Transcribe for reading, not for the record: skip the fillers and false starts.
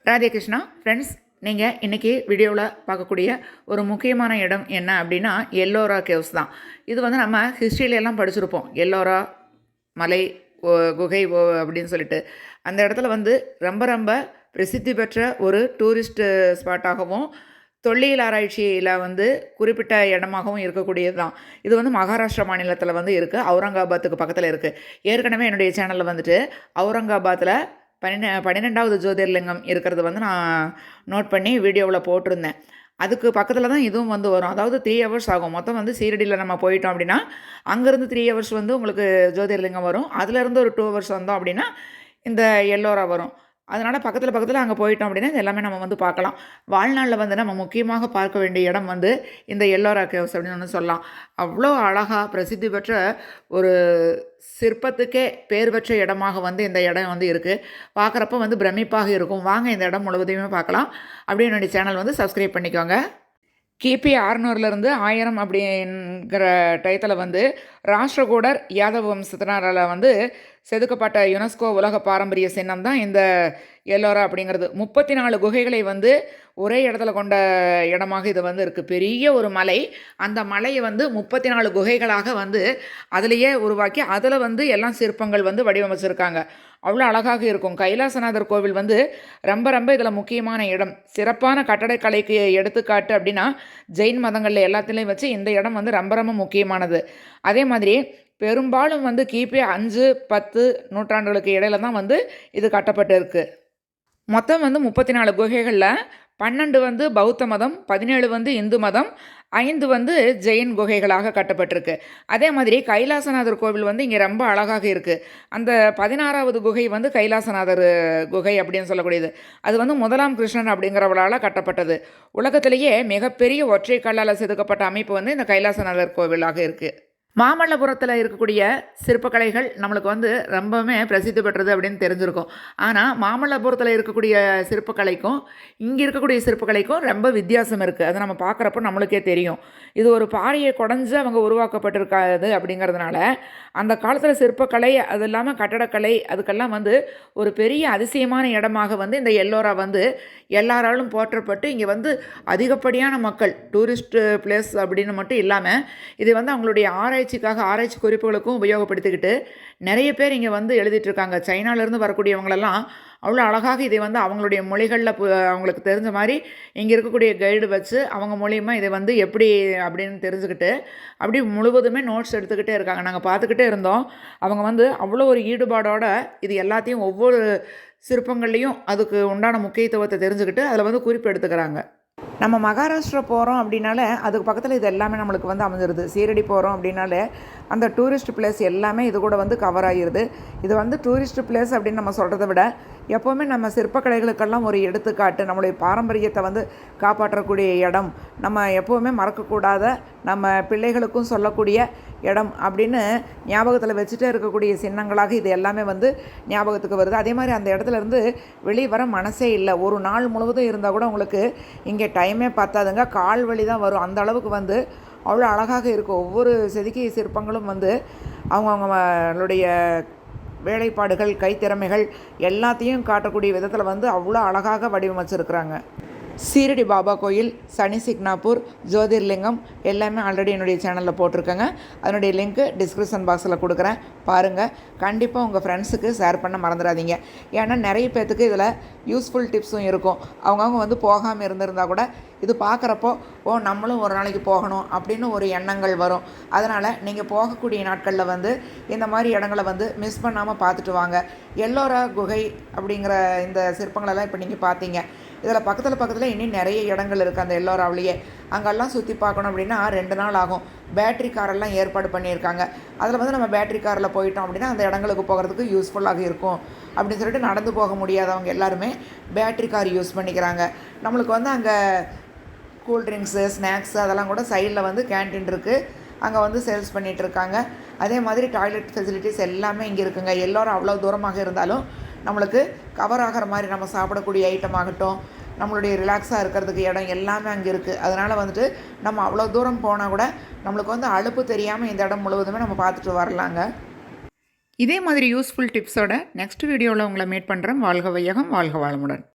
Radhe Krishna friends, நீங்கள் இன்றைக்கி வீடியோவில் பார்க்கக்கூடிய ஒரு முக்கியமான இடம் என்ன அப்படின்னா எல்லோரா கேவ்ஸ் தான். இது வந்து நம்ம ஹிஸ்ட்ரியிலெல்லாம் படிச்சிருப்போம். எல்லோரா மலை குகை அப்படின்னு சொல்லிட்டு அந்த இடத்துல வந்து ரொம்ப ரொம்ப பிரசித்தி பெற்ற ஒரு டூரிஸ்ட்டு ஸ்பாட்டாகவும் தொல்லியல் ஆராய்ச்சியில் வந்து குறிப்பிட்ட இடமாகவும் இருக்கக்கூடியது தான். இது வந்து மகாராஷ்டிரா மாநிலத்தில் வந்து இருக்குது. அவுரங்காபாத்துக்கு பக்கத்தில் இருக்குது. ஏற்கனவே என்னுடைய சேனலில் வந்துட்டு அவுரங்காபாத்தில் 12வது ஜோதிர்லிங்கம் இருக்கிறது வந்து நான் நோட் பண்ணி வீடியோவில் போட்டிருந்தேன். அதுக்கு பக்கத்தில் தான் இதுவும் வந்து வரும். அதாவது 3 ஹவர்ஸ் ஆகும். மொத்தம் வந்து சீரடியில் நம்ம போயிட்டோம் அப்படின்னா அங்கேருந்து 3 ஹவர்ஸ் வந்து உங்களுக்கு ஜோதிர்லிங்கம் வரும். அதுலேருந்து ஒரு 2 ஹவர்ஸ் வந்தோம் அப்படின்னா இந்த எல்லோரா வரும். அதனால் பக்கத்தில் அங்கே போயிட்டோம் அப்படின்னா இது எல்லாமே நம்ம வந்து பார்க்கலாம். வாழ்நாளில் வந்து நம்ம முக்கியமாக பார்க்க வேண்டிய இடம் வந்து இந்த எல்லோரா கேவ்ஸ் அப்படின்னு ஒன்று சொல்லலாம். அவ்வளோ அழகாக பிரசித்தி பெற்ற ஒரு சிற்பத்துக்கே பேர் பெற்ற இடமாக வந்து இந்த இடம் வந்து இருக்குது. பார்க்குறப்ப வந்து பிரமிப்பாக இருக்கும். வாங்க இந்த இடம் முழுவதையுமே பார்க்கலாம். அப்படியே என்னுடைய சேனல் வந்து சப்ஸ்கிரைப் பண்ணிக்கோங்க. கிபி 600லேருந்து 1000 அப்படிங்கிற டயத்தில் வந்து ராஷ்டிரகூடர் யாதவ வம்சத்தினரால் வந்து செதுக்கப்பட்ட யுனெஸ்கோ உலக பாரம்பரிய சின்னம் தான் இந்த எல்லோரா அப்படிங்கிறது. 34 குகைகளை வந்து ஒரே இடத்துல கொண்ட இடமாக இது வந்து இருக்குது. பெரிய ஒரு மலை. அந்த மலையை வந்து 34 குகைகளாக வந்து அதிலேயே உருவாக்கி அதில் வந்து எல்லாம் சிற்பங்கள் வந்து வடிவமைச்சிருக்காங்க. அவ்வளோ அழகாக இருக்கும். கைலாசநாதர் கோவில் வந்து ரொம்ப ரொம்ப இதில் முக்கியமான இடம். சிறப்பான கட்டடக்கலைக்கு எடுத்துக்காட்டு அப்படின்னா ஜெயின் மதங்களில் எல்லாத்துலேயும் வச்சு இந்த இடம் வந்து ரொம்ப ரொம்ப முக்கியமானது. அதே மாதிரி பெரும்பாலும் வந்து கிபி 5, 10 நூற்றாண்டுகளுக்கு இடையில தான் வந்து இது கட்டப்பட்டு இருக்குது. மொத்தம் வந்து 34 குகைகளில் 12 வந்து பௌத்த மதம், 17 வந்து இந்து மதம், 5 வந்து ஜெயின் குகைகளாக கட்டப்பட்டிருக்கு. அதே மாதிரி கைலாசநாதர் கோவில் வந்து இங்கே ரொம்ப அழகாக இருக்குது. அந்த 16வது குகை வந்து கைலாசநாதர் குகை அப்படின்னு சொல்லக்கூடியது. அது வந்து 1ஆம் கிருஷ்ணன் அப்படிங்கிறவளால் கட்டப்பட்டது. உலகத்திலேயே மிகப்பெரிய ஒற்றை கல்லால் செதுக்கப்பட்ட அமைப்பு வந்து இந்த கைலாசநாதர் கோவிலாக இருக்குது. மாமல்லபுரத்தில் இருக்கக்கூடிய சிற்பக்கலைகள் நம்மளுக்கு வந்து ரொம்பவுமே பிரசித்தி பெற்றது அப்படின்னு தெரிஞ்சிருக்கும். ஆனால் மாமல்லபுரத்தில் இருக்கக்கூடிய சிற்பக்கலைக்கும் இங்கே இருக்கக்கூடிய சிற்பக்கலைக்கும் ரொம்ப வித்தியாசம் இருக்குது. அதை நம்ம பார்க்குறப்போ நம்மளுக்கே தெரியும். இது ஒரு பாறையை குடஞ்சு அவங்க உருவாக்கப்பட்டிருக்காது அப்படிங்கிறதுனால அந்த காலத்தில் சிற்பக்கலை அது இல்லாமல் கட்டடக்கலை அதுக்கெல்லாம் வந்து ஒரு பெரிய அதிசயமான இடமாக வந்து இந்த எல்லோரா வந்து எல்லாராலும் போற்றப்பட்டு இங்கே வந்து அதிகப்படியான மக்கள் டூரிஸ்ட் பிளேஸ் அப்படின்னு மட்டும் இல்லாமல் இது வந்து அவங்களுடைய ஆராய்ச்சி குறிப்புகளுக்கும் உபயோகப்படுத்திக்கிட்டு நிறைய பேர் இங்கே வந்து எழுதிட்டுருக்காங்க. சைனாலேருந்து வரக்கூடியவங்களெல்லாம் அவ்வளோ அழகாக இதை வந்து அவங்களுடைய மொழிகளில் அவங்களுக்கு தெரிஞ்ச மாதிரி இங்கே இருக்கக்கூடிய கைடு வச்சு அவங்க மூலியமாக இதை வந்து எப்படி அப்படின்னு தெரிஞ்சுக்கிட்டு அப்படி முழுவதுமே நோட்ஸ் எடுத்துக்கிட்டே இருக்காங்க. நாங்கள் பார்த்துக்கிட்டே இருந்தோம். அவங்க வந்து அவ்வளோ ஒரு ஈடுபாடோடு இது எல்லாத்தையும் ஒவ்வொரு சிற்பங்கள்லேயும் அதுக்கு உண்டான முக்கியத்துவத்தை தெரிஞ்சுக்கிட்டு அதில் வந்து குறிப்பு எடுத்துக்கிறாங்க. நம்ம மகாராஷ்டிரா போகிறோம் அப்படின்னாலே அதுக்கு பக்கத்தில் இது எல்லாமே நம்மளுக்கு வந்து அமைஞ்சிருது. சீரடி போகிறோம் அப்படின்னாலே அந்த டூரிஸ்ட் பிளேஸ் எல்லாமே இது கூட வந்து கவர் ஆகிடுது. இது வந்து டூரிஸ்ட் பிளேஸ் அப்படின்னு நம்ம சொல்கிறத விட எப்போவுமே நம்ம சிற்பக்கலைகளுக்கெல்லாம் ஒரு எடுத்துக்காட்டு, நம்மளுடைய பாரம்பரியத்தை வந்து காப்பாற்றக்கூடிய இடம், நம்ம எப்போவுமே மறக்கக்கூடாத நம்ம பிள்ளைகளுக்கும் சொல்லக்கூடிய இடம் அப்படின்னு ஞாபகத்தில் வச்சுட்டே இருக்கக்கூடிய சின்னங்களாக இது எல்லாமே வந்து ஞாபகத்துக்கு வருது. அதே மாதிரி அந்த இடத்துல இருந்து வெளியே வர மனசே இல்லை. ஒரு நாள் முழுவதும் இருந்தால் கூட உங்களுக்கு இங்கே டைமே பத்தாதுங்க. கால் வலி தான் வரும். அந்த அளவுக்கு வந்து அவ்வளோ அழகாக இருக்கும். ஒவ்வொரு செதுக்கிய சிற்பங்களும் வந்து அவங்களுடைய வேலைப்பாடுகள் கைத்திறமைகள் எல்லாத்தையும் காட்டக்கூடிய விதத்தில் வந்து அவ்வளோ அழகாக வடிவமைச்சிருக்கிறாங்க. சீரடி பாபா கோயில், சனி சிக்னாப்பூர், ஜோதிர்லிங்கம் எல்லாமே ஆல்ரெடி என்னுடைய சேனலில் போட்டிருக்கேங்க. அதனுடைய லிங்க்கு டிஸ்கிரிப்ஷன் பாக்ஸில் கொடுக்குறேன், பாருங்கள். கண்டிப்பாக உங்கள் ஃப்ரெண்ட்ஸுக்கு ஷேர் பண்ண மறந்துடாதீங்க. ஏன்னா நிறைய பேர்த்துக்கு இதில் யூஸ்ஃபுல் டிப்ஸும் இருக்கும். அவங்கவுங்க வந்து போகாமல் இருந்திருந்தால் கூட இது பார்க்குறப்போ நம்மளும் ஒரு நாளைக்கு போகணும் அப்படின்னு ஒரு எண்ணங்கள் வரும். அதனால் நீங்கள் போகக்கூடிய நாட்களில் வந்து இந்த மாதிரி இடங்களை வந்து மிஸ் பண்ணாமல் பார்த்துட்டு வாங்க. எல்லோரா குகை அப்படிங்கிற இந்த சிற்பங்களெல்லாம் இப்போ நீங்கள் பார்த்தீங்க. இதில் பக்கத்தில் இன்னும் நிறைய இடங்கள் இருக்குது அந்த எல்லோராவிலேயே. அங்கெல்லாம் சுற்றி பார்க்கணும் அப்படின்னா 2 நாள் ஆகும். பேட்ரி காரெல்லாம் ஏற்பாடு பண்ணியிருக்காங்க. அதில் வந்து நம்ம பேட்ரி காரில் போயிட்டோம் அப்படின்னா அந்த இடங்களுக்கு போகிறதுக்கு யூஸ்ஃபுல்லாக இருக்கும் அப்படின்னு சொல்லிட்டு நடந்து போக முடியாதவங்க எல்லாருமே பேட்ரி கார் யூஸ் பண்ணிக்கிறாங்க. நம்மளுக்கு வந்து அங்கே கூல்ட்ரிங்க்ஸு, ஸ்நாக்ஸு அதெல்லாம் கூட சைடில் வந்து கேன்டீன் இருக்குது. அங்கே வந்து சேல்ஸ் பண்ணிகிட்ருக்காங்க. அதே மாதிரி டாய்லெட் ஃபெசிலிட்டிஸ் எல்லாமே இங்கே இருக்குங்க. எல்லோரும் அவ்வளோ தூரமாக இருந்தாலும் நம்மளுக்கு கவர் ஆகிற மாதிரி நம்ம சாப்பிடக்கூடிய ஐட்டம் ஆகட்டும், நம்மளுடைய ரிலாக்ஸாக இருக்கிறதுக்கு இடம் எல்லாமே அங்கே இருக்குது. அதனால் வந்துட்டு நம்ம அவ்வளோ தூரம் போனால் கூட நம்மளுக்கு வந்து அலுப்பு தெரியாமல் இந்த இடம் முழுவதுமே நம்ம பார்த்துட்டு வரலாங்க. இதே மாதிரி யூஸ்ஃபுல் டிப்ஸோட நெக்ஸ்ட் வீடியோவில் உங்களை மீட் பண்ணுறேன். வாழ்க வையகம், வாழ்க வளமுடன்.